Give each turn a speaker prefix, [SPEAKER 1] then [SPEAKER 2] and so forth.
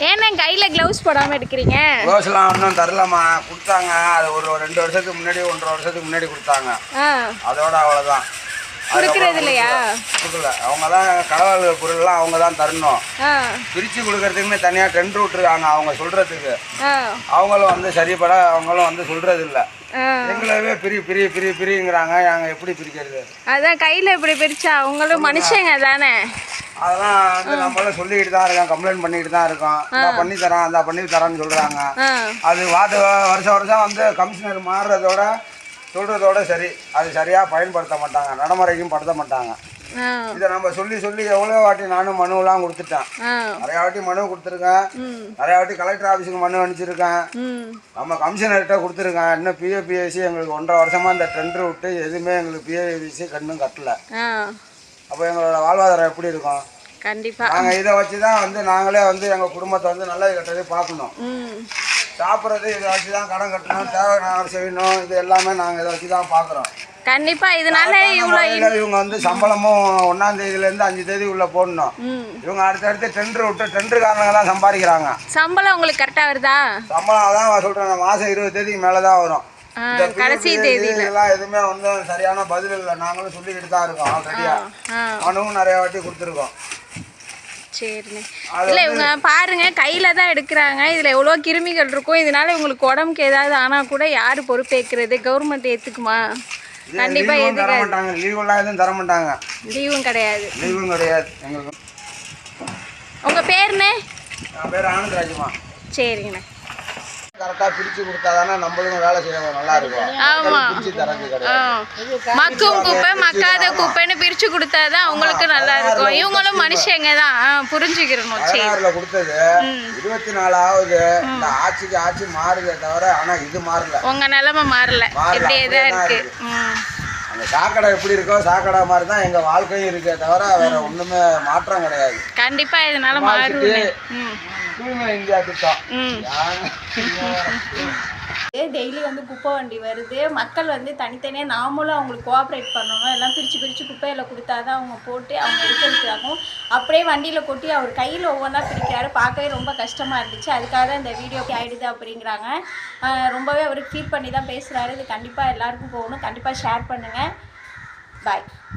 [SPEAKER 1] ஏன்னா கையில் க்ளவுஸ் போடாமல் எடுக்கிறீங்க?
[SPEAKER 2] க்ளவுஸ்லாம் ஒன்றும் தரலாமா, கொடுத்தாங்க. அது ஒரு 2 வருஷத்துக்கு முன்னாடி 1.5 வருஷத்துக்கு முன்னாடி கொடுத்தாங்க. அதோட அவ்வளோதான்.
[SPEAKER 1] கொடுக்கறது இல்லையா?
[SPEAKER 2] கொடுக்கல. அவங்க தான் கடவுள் பொருள்லாம் அவங்க தான் தரணும். பிரித்து கொடுக்கறதுக்குமே தனியாக டெண்டர் விட்டுருக்காங்க அவங்க சொல்கிறதுக்கு. அவங்களும் வந்து சரிப்பட அவங்களும் வந்து சொல்கிறது இல்லை. எங்களவே பிரிங்கிறாங்க. நாங்கள் எப்படி பிரிக்கிறது?
[SPEAKER 1] அதான் கையில் இப்படி பிரிச்சா அவங்களும் மனுஷங்க தானே.
[SPEAKER 2] அதெல்லாம் வந்து நம்மளும் சொல்லிக்கிட்டு தான் இருக்கோம், கம்ப்ளைண்ட் பண்ணிக்கிட்டு தான் இருக்கோம். நான் பண்ணி தரேன், அந்த பண்ணி தரேன்னு சொல்கிறாங்க. அது வருஷம் வந்து கமிஷனர் மாறுறதோட சொல்கிறதோட சரி, அது சரியாக பயன்படுத்த மாட்டாங்க, நடைமுறைக்கும் படுத்த மாட்டாங்க. இதை நம்ம சொல்லி எவ்வளோ வாட்டி நானும் மனுவெல்லாம் கொடுத்துட்டேன். நிறையா வாட்டி மனு கொடுத்துருக்கேன், நிறையா வாட்டி கலெக்டர் ஆஃபீஸுக்கு மனு அனுப்பிச்சிருக்கேன், நம்ம கமிஷனர்கிட்ட கொடுத்துருக்கேன். இன்னும் பிஏபிஎஸ்சி எங்களுக்கு 1.5 வருஷமாக இந்த டெண்டர் விட்டு எதுவுமே எங்களுக்கு பிஏபிஎஸ்சி கண்ணும் கட்டலை. அப்போ எங்களோட வாழ்வாதாரம் எப்படி இருக்கும்?
[SPEAKER 1] கண்டிப்பாக
[SPEAKER 2] நாங்கள் இதை வச்சு தான் வந்து நாங்களே வந்து எங்கள் குடும்பத்தை வந்து நல்லது கெட்டதே பார்க்கணும். சாப்பிட்றது இதை வச்சு தான் கடன் கட்டணும், தேவை செய்யணும். இது எல்லாமே நாங்கள் இதை வச்சு தான் பார்க்குறோம்.
[SPEAKER 1] கண்டிப்பாக இதனால
[SPEAKER 2] இவங்க வந்து சம்பளமும் 1ஆம் தேதியிலேருந்து 5 தேதி உள்ள போடணும். இவங்க அடுத்தடுத்து டெண்டர் விட்டு டெண்டருக்காரங்க தான் சம்பாதிக்கிறாங்க.
[SPEAKER 1] சம்பளம் உங்களுக்கு கரெக்டாக வருதா?
[SPEAKER 2] சம்பளம் அதான் சொல்கிறேன், மாதம் 20 தேதிக்கு மேலே தான் வரும்.
[SPEAKER 1] கடைசி தேதியெல்லாம்
[SPEAKER 2] எதுவுமே வந்து சரியான பதில் இல்லை. நாங்களும் சொல்லிக்கிட்டு தான் இருக்கோம். ஆல்ரெடியா மனுவும் நிறைய வாட்டி கொடுத்துருக்கோம்.
[SPEAKER 1] சரிண்ணே. இல்லை இவங்க பாருங்க கையில தான் எடுக்கிறாங்க. இதில் எவ்வளோ கிருமிகள் இருக்கும். இதனால இவங்களுக்கு உடம்புக்கு ஏதாவது ஆனால் கூட யார் பொறுப்பேற்கிறது? கவர்மெண்ட் ஏற்றுக்குமா? கண்டிப்பாக
[SPEAKER 2] தர மாட்டாங்க. லீவெல்லாம் எதுவும் தர மாட்டாங்க.
[SPEAKER 1] லீவும் கிடையாது.
[SPEAKER 2] எங்களுக்கு.
[SPEAKER 1] உங்கள் பேருண்ணே?
[SPEAKER 2] என் பேர் ஆனந்தராஜ்மா.
[SPEAKER 1] சரிங்கண்ணே.
[SPEAKER 2] கரெக்டாக பிரித்து கொடுத்தா தானே நம்மளுக்கும் வேலை செய்ய நல்லா இருக்கும். பிரித்து தரது கிடையாது.
[SPEAKER 1] மக்கும் குப்பை மக்காத குப்பைன்னு பிரித்து கொடுத்தா தான் அவங்களுக்கு நல்லா இருக்கும். இவங்களும் மனுஷங்க தான், புரிஞ்சுக்கிறணும்.
[SPEAKER 2] பதினாறுல கொடுத்தது 24 ஆகுது. இந்த ஆட்சி மாறுதே தவிர ஆனால் இது மாறல.
[SPEAKER 1] உங்க நிலைமை மாறல, இப்படியே தான் இருக்கு.
[SPEAKER 2] அந்த சாக்கடை எப்படி இருக்கோ சாக்கடை மாதிரி தான் எங்கள் வாழ்க்கையும் இருக்கே தவிர வேற ஒன்றுமே மாற்றம் கிடையாது.
[SPEAKER 1] கண்டிப்பாக இதனால மாறும்.
[SPEAKER 2] தூய்மை இந்தியா திட்டம்
[SPEAKER 1] டெய்லி வந்து குப்பை வண்டி வருது. மக்கள் வந்து தனித்தனியாக நாமளும் அவங்களுக்கு கோஆப்ரேட் பண்ணணும். எல்லாம் பிரித்து குப்பையில் கொடுத்தா தான் அவங்க போட்டு அவங்க எடுக்கிறதுக்காகவும் அப்படியே வண்டியில் கொட்டி அவர் கையில் ஒவ்வொன்றா பிரிக்கிறாரு. பார்க்கவே ரொம்ப கஷ்டமாக இருந்துச்சு. அதுக்காக தான் இந்த வீடியோ ஆகிடுது அப்படிங்கிறாங்க. ரொம்பவே அவருக்கு ஃபீல் பண்ணி தான் பேசுகிறாரு. இது கண்டிப்பாக எல்லாருக்கும் போகணும். கண்டிப்பாக ஷேர் பண்ணுங்கள். பாய்.